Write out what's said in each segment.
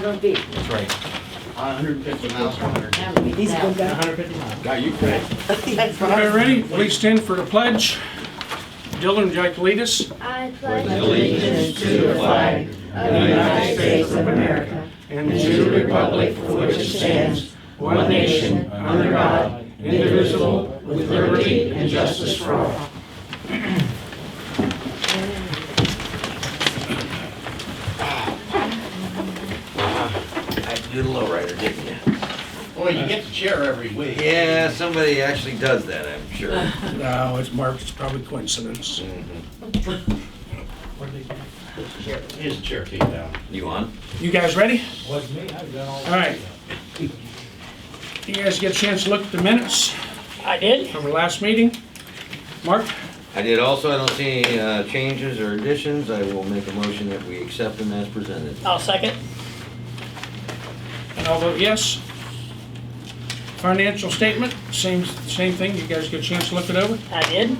100 feet. That's right. 150 miles, 100. He's a good guy. 150 miles. Got you correct. That's what Everybody ready? Please stand for the pledge. Dylan, would you like to lead us? I pledge allegiance to the flag of the United States of America and to the republic for which it stands, one nation, under God, indivisible, with liberty and justice for all. I did a lowrider, didn't you? Boy, you get the chair every week. Yeah, somebody actually does that, I'm sure. No, it's Mark. It's probably coincidence. His chair came down. You on? You guys ready? Wasn't me, I've done all All right. You guys get a chance to look at the minutes I did. from the last meeting? Mark? I did also, I don't see any changes or additions. I will make a motion that we accept them as presented. I'll second. And I'll vote yes. Financial statement, same thing. You guys get a chance to look it over? I did.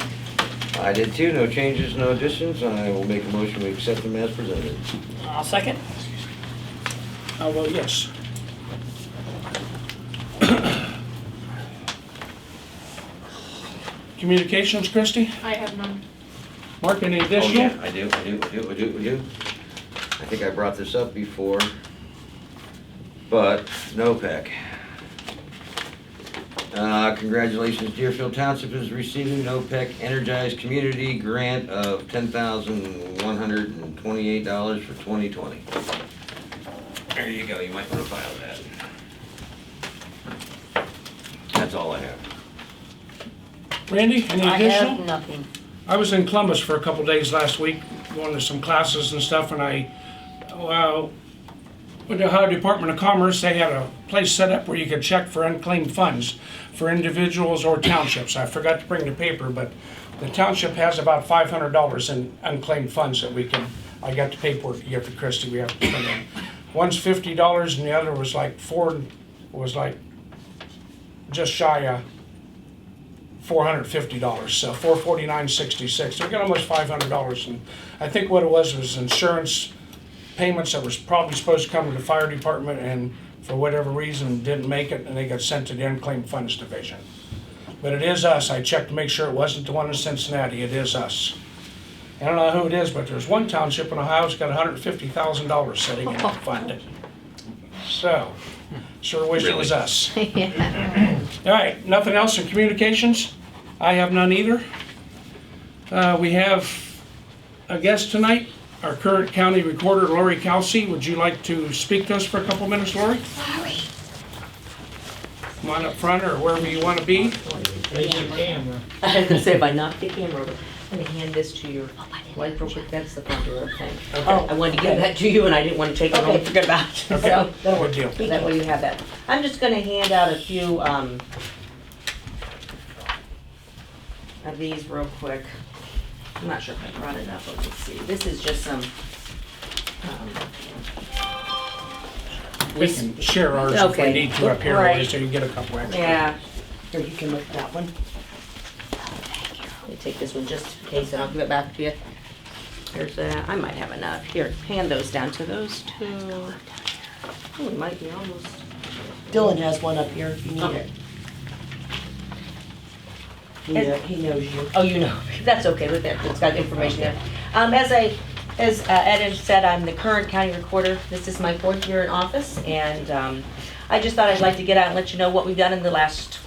I did too, no changes, no additions. I will make a motion we accept them as presented. I'll second. I'll vote yes. Communications, Kristy? I have none. Mark, any Oh, additional? yeah, I do. I think I brought this up before, but NOPEC. Congratulations, Deerfield Township is receiving NOPEC Energized Community Grant of $10,128 for 2020. There you go, you might want to file that. That's all I have. Randy, any I additional? have nothing. I was in Columbus for a couple days last week, going to some classes and stuff, and with the Ohio Department of Commerce, they had a place set up where you could check for unclaimed funds for individuals or townships. I forgot to bring the paper, but the township has about $500 in unclaimed funds that we can, I got the paperwork to give to Kristy, we have to put in. One's $50 and the other was like just shy of $450, so $449.66. So we got almost $500, and I think what it was insurance payments that was probably supposed to come to the fire department, and for whatever reason didn't make it, and they got sent to the unclaimed funds division. But it is us. I checked to make sure it wasn't the one in Cincinnati. It is us. I don't know who it is, but there's one township in Ohio that's got $150,000 sitting in that fund. So, sure wish it was us. All right, nothing else in communications? I have none either. We have a guest tonight, our current county recorder, Lori Kelsey. Would you like to speak to us for a couple minutes, Lori? Sorry. Come on up front or wherever you want to be. I was gonna say, if I knock the camera over, I'm gonna hand this to your wife real quick. That's the front door thing. Okay. I wanted to give that to you and I didn't want to take it home and forget about it. So, Good deal. that way you have that. I'm just gonna hand out a few, of these real quick. I'm not sure if I brought it up, but let's see. This is just some, We can share ours if we Okay. need to up here, Right. Lori, so you get a couple extra. yeah. Here, you can look at that one. Let me take this one just in case and I'll give it back to you. There's that. I might have enough. Here, hand those down to those two. Oh, it might be almost. Dylan has one up here if you need Okay. it. He knows you. Oh, you know, that's okay with that, it's got information there. As Ed had said, I'm the current county recorder. This is my 4th year in office, and I just thought I'd like to get out and let you know what we've done in the last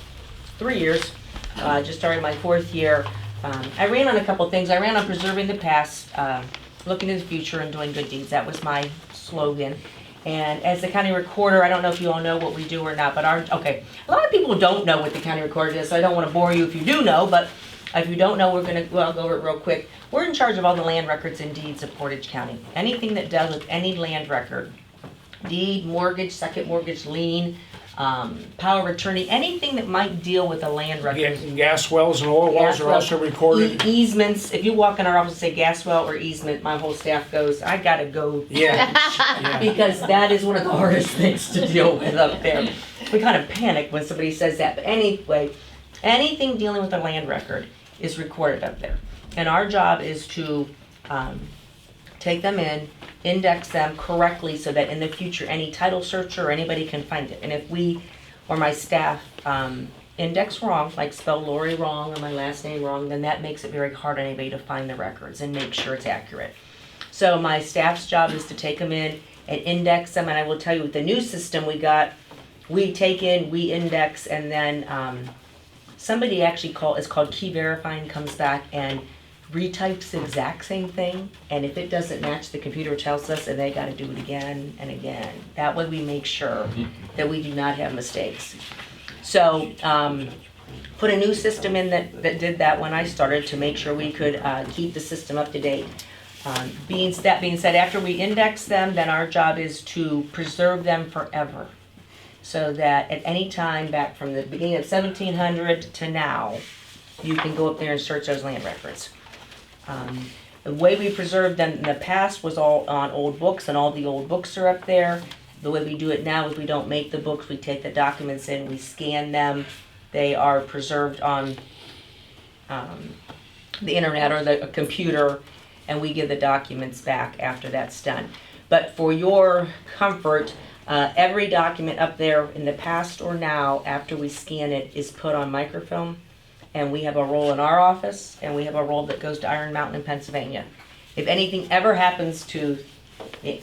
3 years. Just started my 4th year. I ran on a couple things. I ran on preserving the past, looking to the future, and doing good deeds. That was my slogan. And as the county recorder, I don't know if you all know what we do or not, but a lot of people don't know what the county recorder is, so I don't want to bore you if you do know, but if you don't know, I'll go over it real quick. We're in charge of all the land records and deeds of Portage County. Anything that deals with any land record, deed, mortgage, second mortgage, lien, power of attorney, anything that might deal with a land record. Gas wells and oil wells Gas are wells, also recorded. Easements, if you walk in our office and say gas well or easement, my whole staff goes, I gotta go. Yeah. Yeah. Because that is one of the hardest things to deal with up there. We kind of panic when somebody says that, but anyway, anything dealing with a land record is recorded up there. And our job is to take them in, index them correctly so that in the future, any title searcher or anybody can find it. And if we or my staff index wrong, like spell Lori wrong or my last name wrong, then that makes it very hard on anybody to find the records and make sure it's accurate. So my staff's job is to take them in and index them, and I will tell you with the new system we got, we take in, we index, and then somebody actually it's called key verifying, comes back and retypes the exact same thing, and if it doesn't match, the computer tells us and they gotta do it again and again. That way we make sure that we do not have mistakes. So, put a new system in that did that when I started to make sure we could keep the system up to date. That being said, after we index them, then our job is to preserve them forever. So that at any time back from the beginning of 1700 to now, you can go up there and search those land records. The way we preserved them in the past was all on old books, and all the old books are up there. The way we do it now is we don't make the books, we take the documents in, we scan them. They are preserved on the internet or the computer, and we give the documents back after that's done. But for your comfort, every document up there in the past or now, after we scan it, is put on microfilm, and we have a roll in our office, and we have a roll that goes to Iron Mountain in Pennsylvania. If anything ever happens to the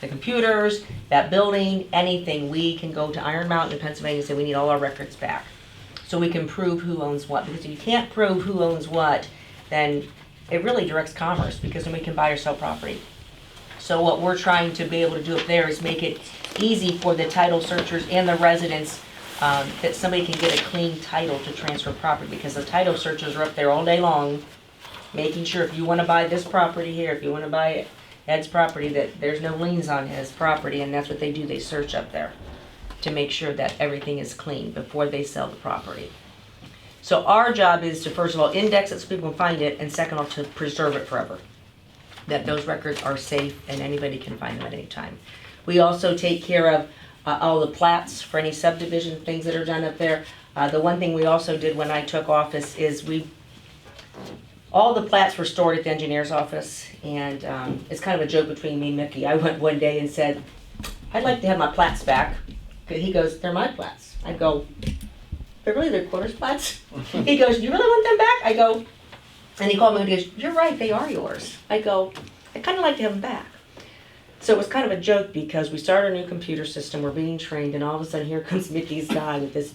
computers, that building, anything, we can go to Iron Mountain in Pennsylvania and say we need all our records back. So we can prove who owns what, because if you can't prove who owns what, then it really directs commerce, because then we can buy or sell property. So what we're trying to be able to do up there is make it easy for the title searchers and the residents that somebody can get a clean title to transfer property, because the title searchers are up there all day long making sure if you want to buy this property here, if you want to buy Ed's property, that there's no liens on his property, and that's what they do. They search up there to make sure that everything is clean before they sell the property. So our job is to, first of all, index it so people can find it, and second of all, to preserve it forever. That those records are safe and anybody can find them at any time. We also take care of all the plats for any subdivision things that are done up there. The one thing we also did when I took office is all the plats were stored at the engineer's office, and it's kind of a joke between me and Mickey. I went one day and said, I'd like to have my plats back. He goes, they're my plats. I go, they're really their quarters plats? He goes, you really want them back? I go, and he called me and he goes, you're right, they are yours. I go, I'd kind of like to have them back. So it was kind of a joke because we started a new computer system, we're being trained, and all of a sudden here comes Mickey's guy with this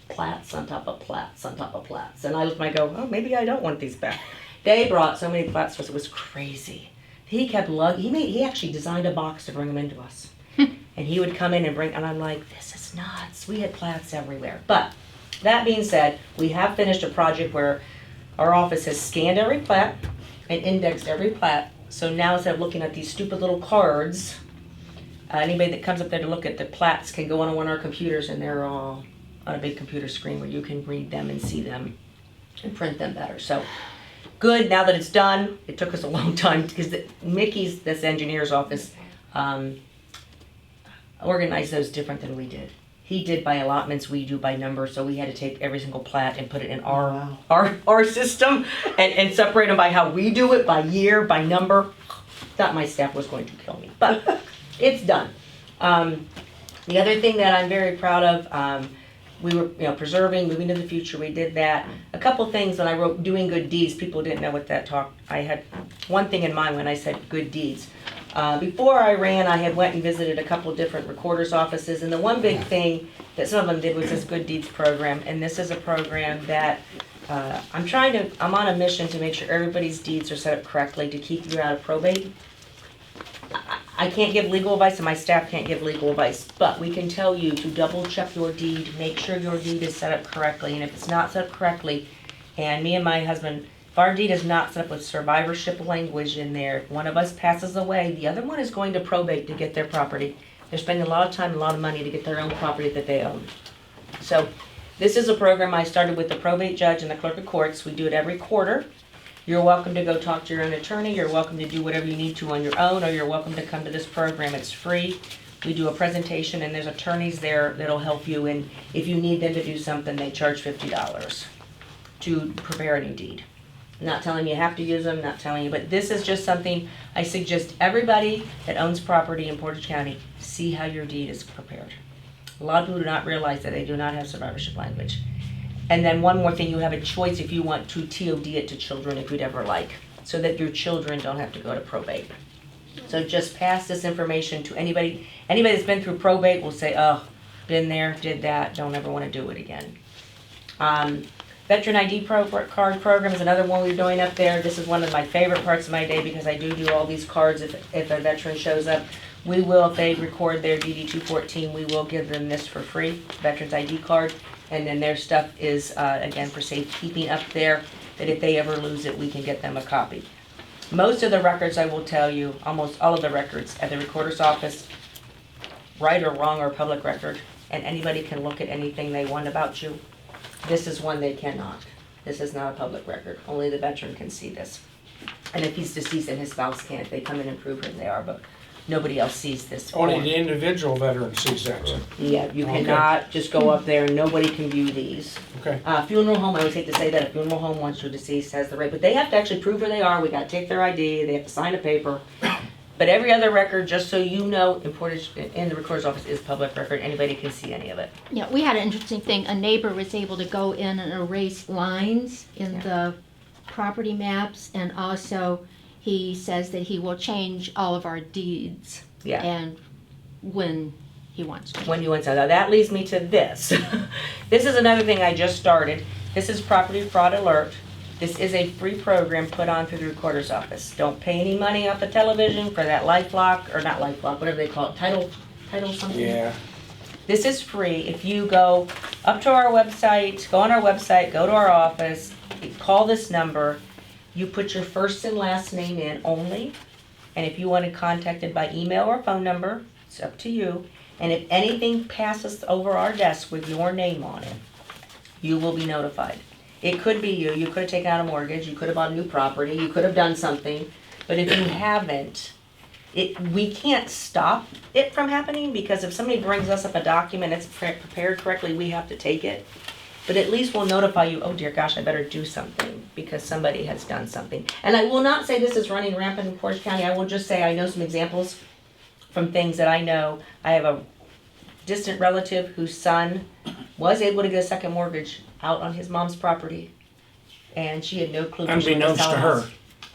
plats on top of plats on top of plats. And I look and I go, oh, maybe I don't want these back. They brought so many plats to us, it was crazy. He kept he actually designed a box to bring them into us. And he would come in and and I'm like, this is nuts. We had plats everywhere. But that being said, we have finished a project where our office has scanned every plat and indexed every plat. So now instead of looking at these stupid little cards, anybody that comes up there to look at the plats can go on one of our computers, and they're all on a big computer screen where you can read them and see them and print them better. So good, now that it's done. It took us a long time because Mickey's, this engineer's office, organized those different than we did. He did by allotments, we do by number, so we had to take every single plat and put it in our system and separate them by how we do it, by year, by number. Thought my staff was going to kill me, but it's done. The other thing that I'm very proud of, we were preserving, moving to the future, we did that. A couple things when I wrote doing good deeds, people didn't know what that talked. I had one thing in mind when I said good deeds. Before I ran, I had went and visited a couple of different recorders' offices, and the one big thing that some of them did was this Good Deeds program, and this is a program that I'm on a mission to make sure everybody's deeds are set up correctly to keep you out of probate. I can't give legal advice, and my staff can't give legal advice, but we can tell you to double check your deed, make sure your deed is set up correctly, and if it's not set up correctly, and me and my husband, if our deed is not set up with survivorship language in there, if one of us passes away, the other one is going to probate to get their property. They're spending a lot of time and a lot of money to get their own property that they own. So this is a program I started with the probate judge and the clerk of courts. We do it every quarter. You're welcome to go talk to your own attorney. You're welcome to do whatever you need to on your own, or you're welcome to come to this program. It's free. We do a presentation, and there's attorneys there that'll help you. And if you need them to do something, they charge $50 to prepare any deed. Not telling you have to use them, not telling you, but this is just something I suggest everybody that owns property in Portage County, see how your deed is prepared. A lot of people do not realize that they do not have survivorship language. And then one more thing, you have a choice if you want to TOD it to children if you'd ever like, so that your children don't have to go to probate. So just pass this information to anybody. Anybody that's been through probate will say, oh, been there, did that, don't ever want to do it again. Veteran ID card program is another one we're doing up there. This is one of my favorite parts of my day because I do all these cards if a veteran shows up. We will, if they record their DD 214, we will give them this for free, Veterans ID card. And then their stuff is, again, for safekeeping up there, that if they ever lose it, we can get them a copy. Most of the records, I will tell you, almost all of the records at the recorder's office, right or wrong, are public record, and anybody can look at anything they want about you. This is one they cannot. This is not a public record. Only the veteran can see this. And if he's deceased and his spouse can't, they come in and prove who they are, but nobody else sees this Only form. the individual veteran sees that. Yeah, you Okay. cannot just go up there and nobody can view these. Okay. Funeral home, I always hate to say that, a funeral home, once you're deceased, has the right, but they have to actually prove who they are, we gotta take their ID, they have to sign a paper. But every other record, just so you know, in the recorder's office is public record, anybody can see any of it. Yeah, we had an interesting thing. A neighbor was able to go in and erase lines in the property maps, and also he says that he will change all of our deeds. Yeah. And when he wants to. When you want to, now that leads me to this. This is another thing I just started. This is Property Fraud Alert. This is a free program put on through the recorder's office. Don't pay any money off the television for that LifeLock, or not LifeLock, whatever they call it, title something. Yeah. This is free. If you go up to our website, go on our website, go to our office, call this number, you put your first and last name in only, and if you want to contact it by email or phone number, it's up to you. And if anything passes over our desk with your name on it, you will be notified. It could be you. You could have taken out a mortgage. You could have bought a new property. You could have done something. But if you haven't, we can't stop it from happening, because if somebody brings us up a document that's prepared correctly, we have to take it. But at least we'll notify you, oh dear gosh, I better do something because somebody has done something. And I will not say this is running rampant in Portage County. I will just say I know some examples from things that I know. I have a distant relative whose son was able to get a second mortgage out on his mom's property, and she had no clue. Unbeknownst to her.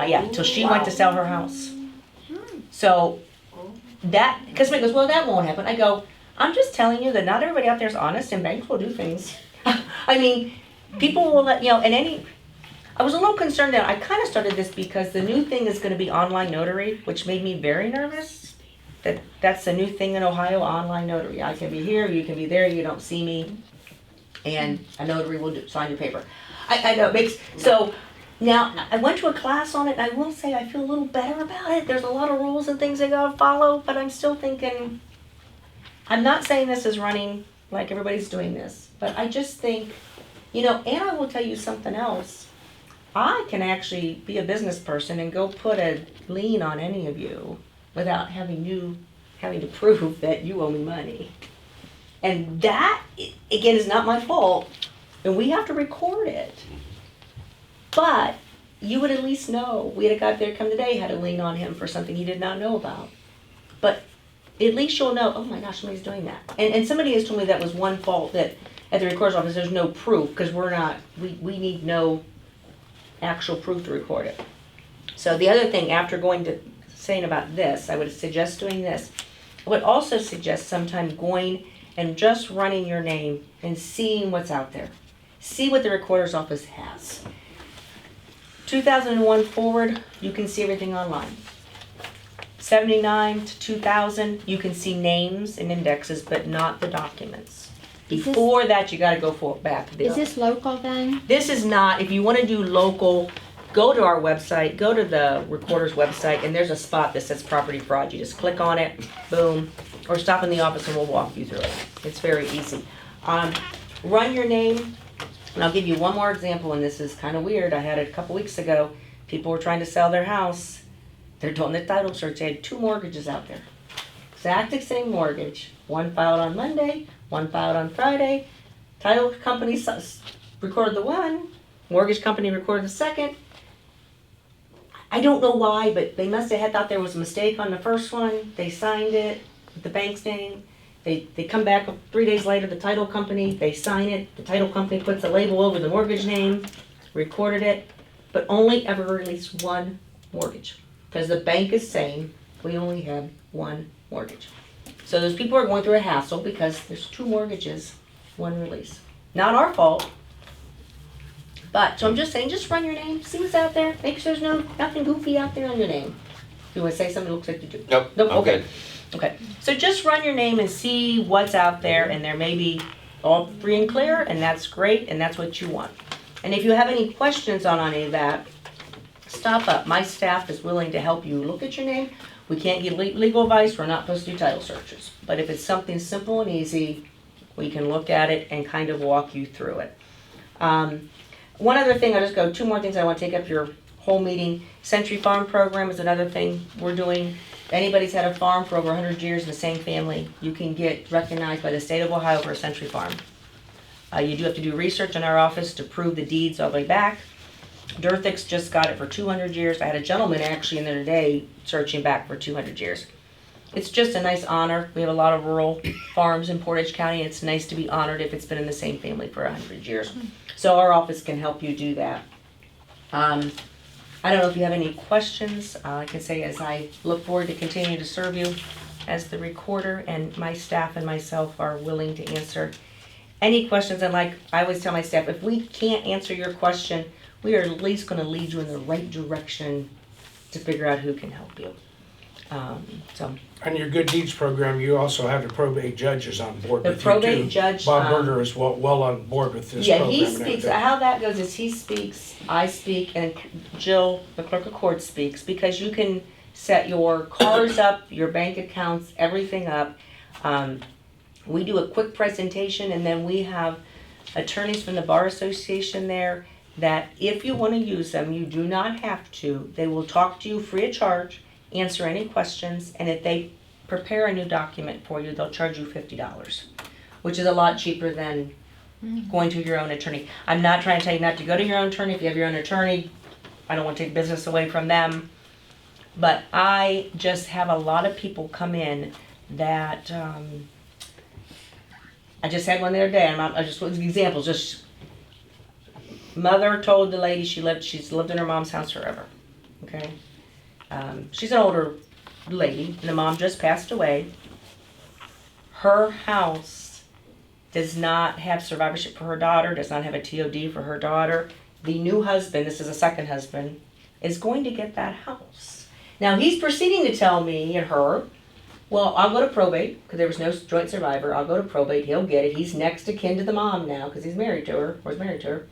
Yeah, till she went to sell her house. So that, because somebody goes, well, that won't happen. I go, I'm just telling you that not everybody out there is honest, and banks will do things. I mean, people will let, and I was a little concerned that I kind of started this because the new thing is going to be online notary, which made me very nervous. That's the new thing in Ohio, online notary. I can be here, you can be there, you don't see me, and a notary will sign your paper. I know, so now I went to a class on it, and I will say I feel a little better about it. There's a lot of rules and things I gotta follow, but I'm still thinking, I'm not saying this is running like everybody's doing this, but I just think, and I will tell you something else. I can actually be a business person and go put a lien on any of you without having to prove that you owe me money. And that, again, is not my fault, and we have to record it. But you would at least know. We had a guy there come today, had a lien on him for something he did not know about. But at least you'll know, oh my gosh, somebody's doing that. And somebody has told me that was one fault, that at the recorder's office there's no proof, because we need no actual proof to record it. So the other thing, after saying about this, I would suggest doing this. I would also suggest sometime going and just running your name and seeing what's out there. See what the recorder's office has. 2001 forward, you can see everything online. 79 to 2000, you can see names and indexes, but not the documents. Before that, you gotta go back. Is this local then? This is not, if you wanna do local, go to our website, go to the recorder's website, and there's a spot that says property fraud. You just click on it, boom, or stop in the office and we'll walk you through it. It's very easy. Run your name, and I'll give you one more example, and this is kind of weird. I had it a couple weeks ago. People were trying to sell their house. They're doing the title search. They had 2 mortgages out there. Exact same mortgage. One filed on Monday, one filed on Friday. Title company recorded the one, mortgage company recorded the second. I don't know why, but they must have thought there was a mistake on the first one. They signed it with the bank's name. They come back 3 days later, the title company, they sign it. The title company puts a label over the mortgage name, recorded it, but only ever released one mortgage. Because the bank is saying we only have one mortgage. So those people are going through a hassle because there's 2 mortgages, 1 release. Not our fault. But, so I'm just saying, just run your name, see what's out there, make sure there's nothing goofy out there on your name. If you want to say something that looks like you do. Nope, Nope, I'm okay. good. Okay, so just run your name and see what's out there, and there may be all free and clear, and that's great, and that's what you want. And if you have any questions on any of that, stop up. My staff is willing to help you look at your name. We can't give legal advice, we're not supposed to do title searches. But if it's something simple and easy, we can look at it and kind of walk you through it. One other thing, I'll just go 2 more things. I want to take up your whole meeting. Century Farm Program is another thing we're doing. If anybody's had a farm for over 100 years in the same family, you can get recognized by the state of Ohio for a century farm. You do have to do research in our office to prove the deeds all the way back. Deerfield just got it for 200 years. I had a gentleman actually in there today searching back for 200 years. It's just a nice honor. We have a lot of rural farms in Portage County. It's nice to be honored if it's been in the same family for 100 years. So our office can help you do that. I don't know if you have any questions. I can say as I look forward to continue to serve you as the recorder, and my staff and myself are willing to answer any questions. And like I always tell my staff, if we can't answer your question, we are at least going to lead you in the right direction to figure out who can help you. On your Good Deeds program, you also have the probate judges on board The with you too. probate judge, Bob Berger is well on board with this yeah, program. he and speaks. everything. How that goes is he speaks, I speak, and Jill, the clerk of court, speaks, because you can set your cars up, your bank accounts, everything up. We do a quick presentation, and then we have attorneys from the Bar Association there that if you want to use them, you do not have to. They will talk to you free of charge, answer any questions, and if they prepare a new document for you, they'll charge you $50, which is a lot cheaper than going to your own attorney. I'm not trying to tell you not to go to your own attorney. If you have your own attorney, I don't want to take business away from them. But I just have a lot of people come in that, I just had one the other day, and I just was examples, just mother told the lady she's lived in her mom's house forever, okay? She's an older lady, and the mom just passed away. Her house does not have survivorship for her daughter, does not have a TOD for her daughter. The new husband, this is a second husband, is going to get that house. Now he's proceeding to tell me and her, well, I'll go to probate, because there was no joint survivor. I'll go to probate, he'll get it. He's next of kin to the mom now, because he's married to her, or is married to her.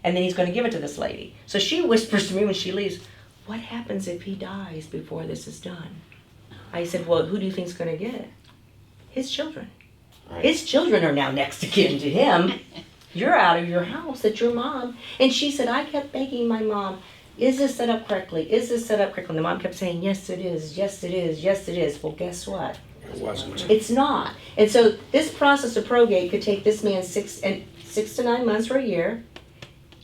And then he's going to give it to this lady. So she whispers to me when she leaves, what happens if he dies before this is done? I said, well, who do you think's going to get it? His children. Right. His children are now next of kin to him. You're out of your house, that's your mom. And she said, I kept begging my mom, is this set up correctly? Is this set up correctly? And the mom kept saying, yes it is, yes it is, yes it is. Well, guess what? It wasn't. It's not. And so this process of probate could take this man 6 to 9 months or a year.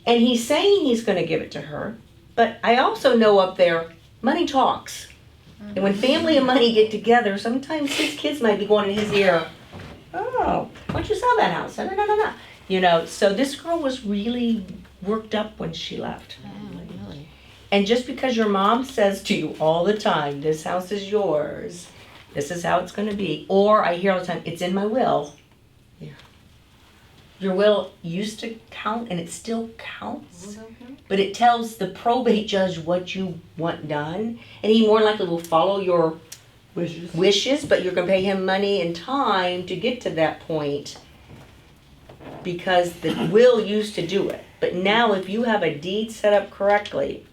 And he's saying he's going to give it to her. But I also know up there, money talks. And when family and money get together, sometimes his kids might be going in his ear, oh, why don't you sell that house? No. You know, so this girl was really worked up when she left. Oh, really? And just because your mom says to you all the time, this house is yours, this is how it's going to be, or I hear all the time, it's in my will. Yeah. Your will used to count, and it still counts, but it tells the probate judge what you want done, and he more likely will follow your wishes, but you're going to pay him money and time to get to that point, because the will used to do it. But now if you have a deed set up correctly,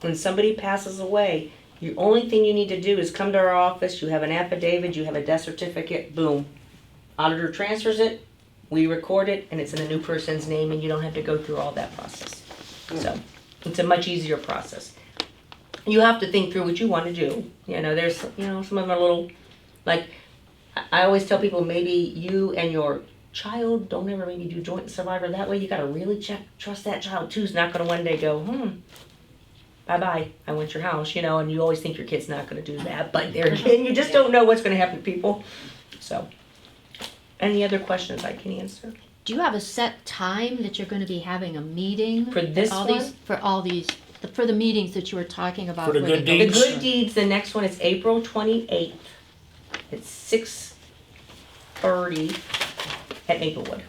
when somebody passes away, the only thing you need to do is come to our office, you have an affidavit, you have a death certificate, boom. Auditor transfers it, we record it, and it's in a new person's name, and you don't have to go through all that process. So it's a much easier process. You have to think through what you want to do. You know, there's, you know, some of them are a little, like, I always tell people, maybe you and your child don't ever maybe do joint survivor. That way you got to really trust that child too. Is not going to one day go, bye-bye, I want your house, and you always think your kid's not gonna do that, but there again, you just don't know what's gonna happen to people. So, any other questions I can answer? Do you have a set time that you're gonna be having a meeting? For this all one? For the meetings that you were talking about? For the where good they go- The deeds? Good Deeds, the next one is April 28th. It's 6:30 at Maplewood.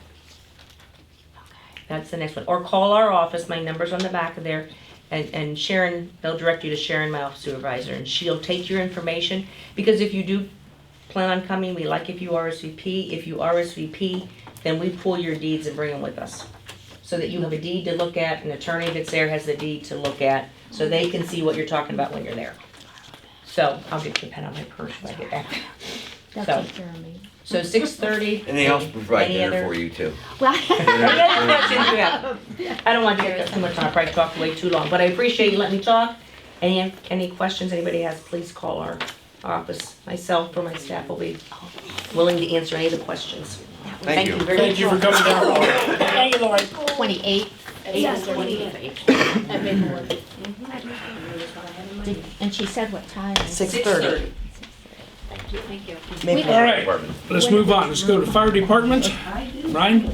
That's the next one. Or call our office, my number's on the back of there, and Sharon, they'll direct you to Sharon, my office supervisor, and she'll take your information. Because if you do plan on coming, we like if you RSVP. If you RSVP, then we pull your deeds and bring them with us. So that you have a deed to look at, an attorney that's there has the deed to look at, so they can see what you're talking about when you're there. So, I'll get the pen on my purse when I get back. They'll So- take care of me. So 6:30. And they also provide Any dinner other- for you too. Well, Any other questions you have? I don't want to take up too much time, I probably talked way too long, but I appreciate you letting me talk. Any questions anybody has, please call our office. Myself or my staff will be willing to answer any of the questions. Thank you. very much. Thank you for coming down. Thank you, Lori. 28th. Yes, 28th. At Maplewood. And she said what time? 6:30. Thank you. All right, let's move on. Let's go to fire department. Ryan?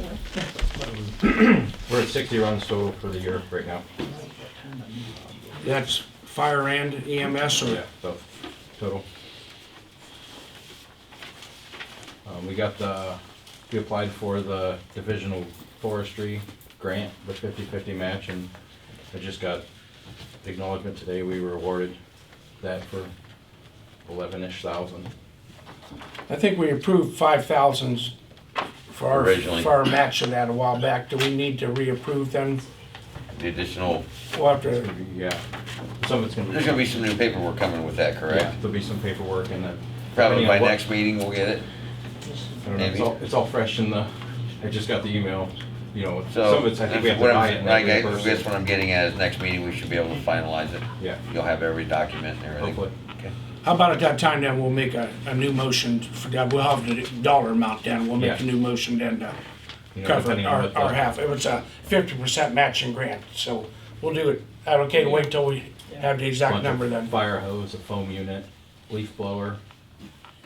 We're at 60 runs total for the year right now. That's fire and EMS, or? Yeah, so total. We applied for the divisional forestry grant, the 50-50 match, and I just got acknowledgement today. We were awarded that for 11-ish thousand. I think we approved 5,000 Originally. for our match of that a while back. Do we need to reapprove then? The additional, We'll have to, Yeah, some of it's gonna be. there's gonna be some new paperwork coming with that, Yeah, correct? there'll be some paperwork in it. Probably Depending by on what- next meeting we'll get it. I don't know, it's all fresh in the, I just got the email, some So, of it's, I think we have to what buy I'm- it and I then guess reimburse guess it. what I'm getting at is next meeting we should be able to finalize it. Yeah, You'll have every document and everything. hopefully. how about at that time then, we'll make a new motion for that. We'll have the dollar amount then. We'll make a Yeah. new motion then to You know, cover depending on our what the- our half. It was a 50% matching grant, so we'll do it. Okay to wait till we have the exact bunch number of then. Fire hose, a foam unit, leaf blower,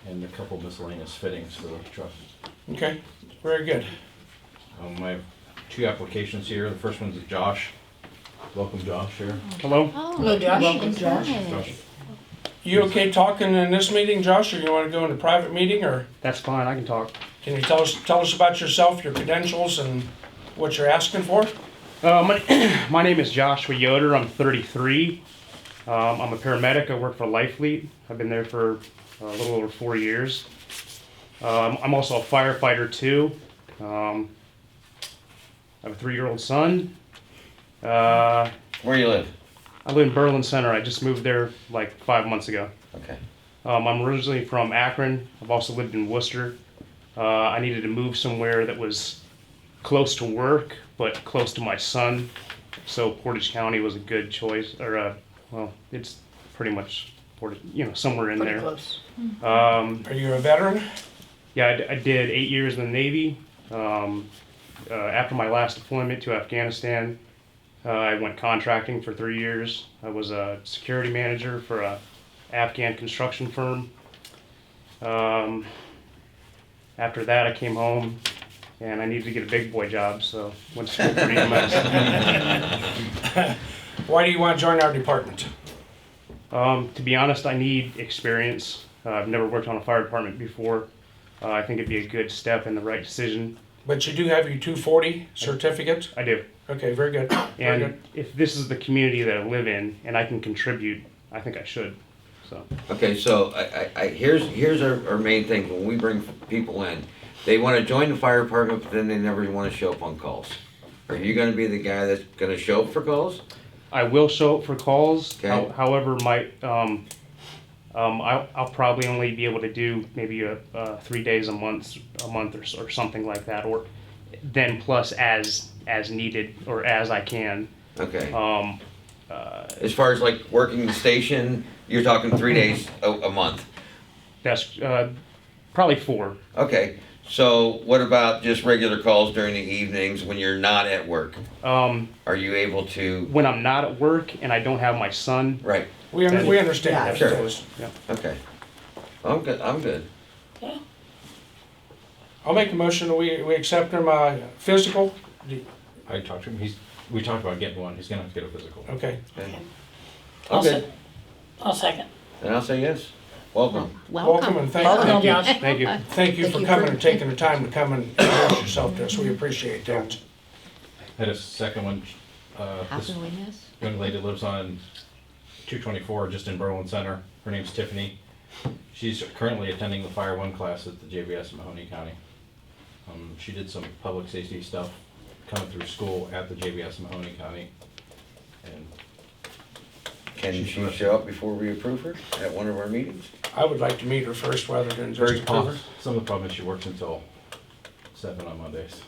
and a couple miscellaneous fittings for the truck. Okay, very good. I have 2 applications here. The first one's Josh. Welcome, Josh, here. Hello? Hello, Josh. Welcome, Josh. Josh. You okay talking in this meeting, Josh, or you want to go into private meeting, or That's fine, I can talk. can you tell us about yourself, your credentials, and what you're asking for? My name is Joshua Yoder, I'm 33. I'm a paramedic, I work for Life Fleet. I've been there for a little over 4 years. I'm also a firefighter too. I have a 3-year-old son. Where you live? I live in Berlin Center, I just moved there like 5 months ago. Okay. I'm originally from Akron. I've also lived in Worcester. I needed to move somewhere that was close to work, but close to my son. So Portage County was a good choice, or well, it's pretty much Portage, somewhere in there. Close. Are you a veteran? Yeah, I did 8 years in the Navy. After my last deployment to Afghanistan, I went contracting for 3 years. I was a security manager for a Afghan construction firm. After that, I came home and I needed to get a big boy job, so went to school for EMS. Why do you want to join our department? To be honest, I need experience. I've never worked on a fire department before. I think it'd be a good step and the right decision. But you do have your 240 certificate? I do. Okay, very good. Very good. And if this is the community that I live in and I can contribute, I think I should. So. Okay, so here's our main thing. When we bring people in, they want to join the fire department, but then they never want to show up on calls. Are you going to be the guy that's going to show up for calls? I will show up for calls. Okay. However, I'll probably only be able to do maybe 3 days a month or something like that, or then plus as needed or as I can. Okay. As far as like working the station, you're talking 3 days a month. That's Probably 4. Okay, so what about just regular calls during the evenings when you're not at work? Are you able to, When I'm not at work and I don't have my son, right, We understand that. Sure. Phyllis. okay. I'm good. I'll make a motion that we accept him, physical. I talked to him, we talked about getting one, he's gonna have to get a physical. Okay. I'm good. I'll second. And I'll say yes. Welcome. Welcome and thank Welcome, you. Josh. thank you. Thank you for coming and taking the time to come and introduce yourself to us. We appreciate that. Had a second one, How this can we miss? young lady lives on 224, just in Berlin Center. Her name's Tiffany. She's currently attending the Fire 1 class at the JBS in Mahoney County. She did some public safety stuff coming through school at the JBS in Mahoney County. And Can she show up before we approve her at one of our meetings? I would like to meet her first rather than just very approve her. tough. Some of the problem is she works until 7 on Mondays.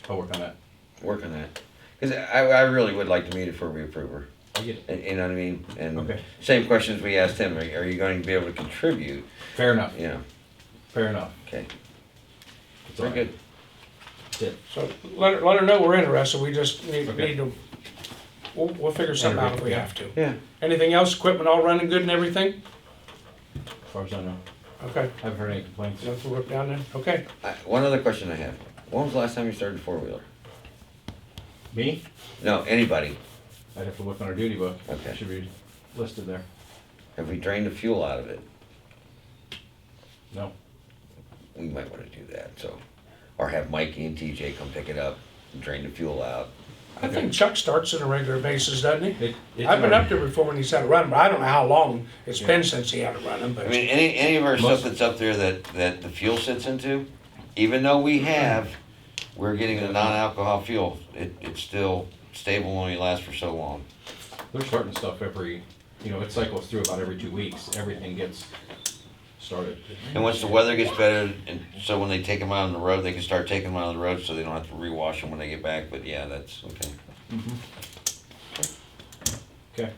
I'll work on that. Work on that. Because I really would like to meet her before we approve her. I get it. And, you know what I mean? And Okay. same questions we asked him. Are you going to be able to contribute? Fair enough. You know, Fair enough. okay. That's all Very right. good. That's it. So let her know we're interested. We just need Okay. to, we'll figure something out if we have to. Yeah. Anything else? Equipment all running good and everything? As far as I know. Okay. Haven't heard any complaints. Nothing to look down there? Okay. One other question I have. When was the last time you started a four-wheeler? Me? No, anybody. I'd have to look on our duty book. Okay. Should be listed there. Have we drained the fuel out of it? No. We might want to do that, so. Or have Mikey and TJ come pick it up and drain the fuel out. I think Chuck starts on a regular basis, doesn't he? It's I've been our- up there before when he's had it running, but I don't know how long it's Yeah. been since he had it running, I but mean, any of our Most- stuff that's up there that the fuel sits into, even though we're getting the non-alcohol fuel, it's still stable, only lasts for so long. They're starting stuff every, it cycles through about every 2 weeks. Everything gets started. And once the weather gets better, and so when they take them out on the road, they can start taking them out on the road so they don't have to rewash them when they get back, but yeah, that's okay. Okay.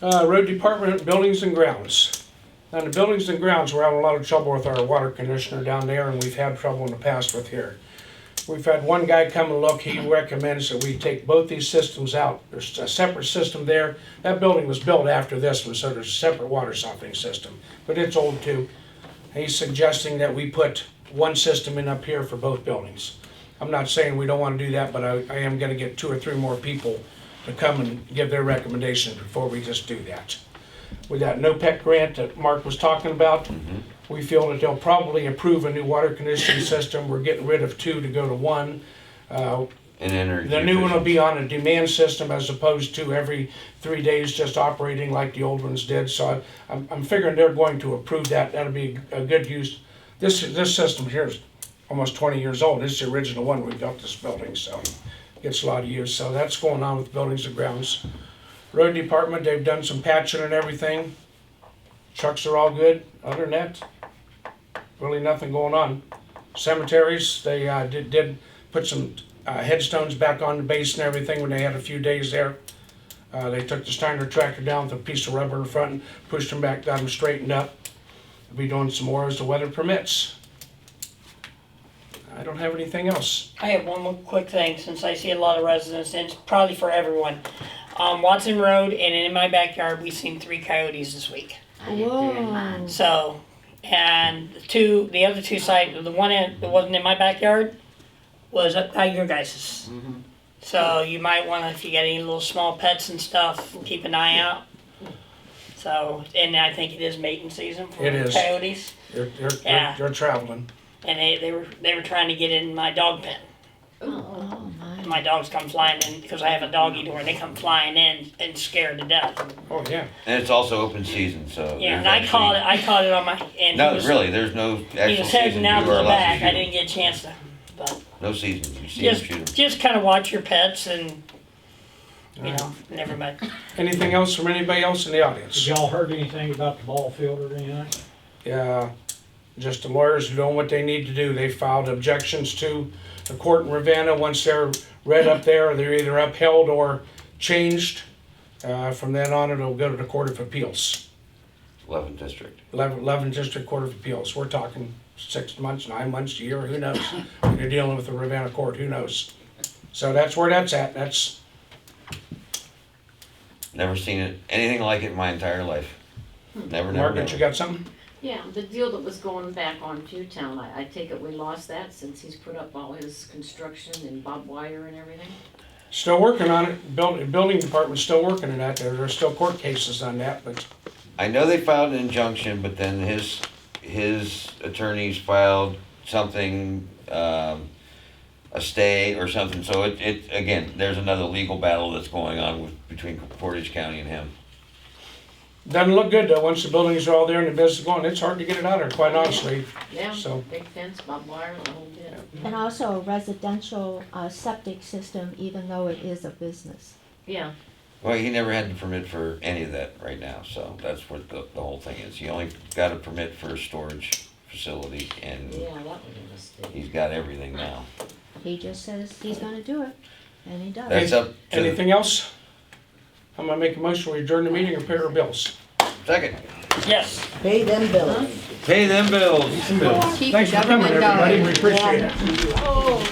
Road Department, Buildings and Grounds. On the Buildings and Grounds, we're having a lot of trouble with our water conditioner down there, and we've had trouble in the past with here. We've had one guy come and look, he recommends that we take both these systems out. There's a separate system there. That building was built after this one, so there's a separate water softening system, but it's old too. He's suggesting that we put one system in up here for both buildings. I'm not saying we don't want to do that, but I am gonna get 2 or 3 more people to come and give their recommendations before we just do that. With that NOPEC grant that Mark was talking about, we feel that they'll probably approve a new water conditioning system. We're getting rid of 2 to go to 1. And energy The new one will efficiency. be on a demand system as opposed to every 3 days just operating like the old ones did. So I'm figuring they're going to approve that. That'll be a good use. This system here is almost 20 years old. It's the original one we built this building, so it gets a lot of use. So that's going on with Buildings and Grounds. Road Department, they've done some patching and everything. Trucks are all good. Other than that, really nothing going on. Cemeteries, they did put some headstones back on the base and everything when they had a few days there. They took the Steiner tractor down with a piece of rubber in front and pushed them back, got them straightened up. We'll be doing some more as the weather permits. I don't have anything else. I have one more quick thing, since I see a lot of residents, and it's probably for everyone. Watson Road and in my backyard, we've seen 3 coyotes this week. Whoa. So, and the other 2 sites, the one that wasn't in my backyard was up by your guys's. So you might want to, if you got any little small pets and stuff, keep an eye out. So, and I think it is mating season for It is. coyotes. Yeah. You're traveling. And they were trying to get in my dog pen. Oh, my. My dogs come flying in, because I have a doggy door, and they come flying in and scared to death. Oh, yeah. And it's also open season, so. Yeah, and there's I caught it on my, and No, he was, really, there's no he actual was season. heading out You to are the allowed to back. shoot I 'em. didn't get a chance to, but No season, you see them, shoot 'em. just kind of watch your pets and, never mind. Anything else from anybody else in the audience? Have y'all heard anything about the ball field or anything? Yeah, just the lawyers doing what they need to do. They filed objections to the court in Ravenna. Once they're read up there, they're either upheld or changed. From then on, it'll go to the Court of Appeals, 11th District. 11th District Court of Appeals. We're talking 6 months, 9 months, a year, who knows? When you're dealing with the Ravenna Court, who knows? So that's where that's at. That's, Never seen it, anything like it in my entire life. Never. Margaret, you got something? Yeah, the deal that was going back on Pewtown, I take it we lost that since he's put up all his construction and barbed wire and everything? Still working on it. Building department's still working on that. There's still court cases on that, but I know they filed an injunction, but then his attorneys filed something, a stay or something, so it again, there's another legal battle that's going on between Portage County and him. doesn't look good though. Once the buildings are all there and the business is going, it's hard to get it out of there, quite honestly. Yeah, So- big fence, barbed wire, the whole bit. And also a residential septic system, even though it is a business. Yeah, Well, he never had the permit for any of that right now, so that's what the whole thing is. He only got a permit for a storage facility, and yeah, that was a mistake. he's got everything now. He just says he's gonna do it, and he does. That's up to the Anything else? I'm gonna make a motion, we adjourn the meeting or pay our bills. second. Yes. Pay them bills. Pay them bills. Keep Thanks the for coming, government everybody, going. we appreciate it.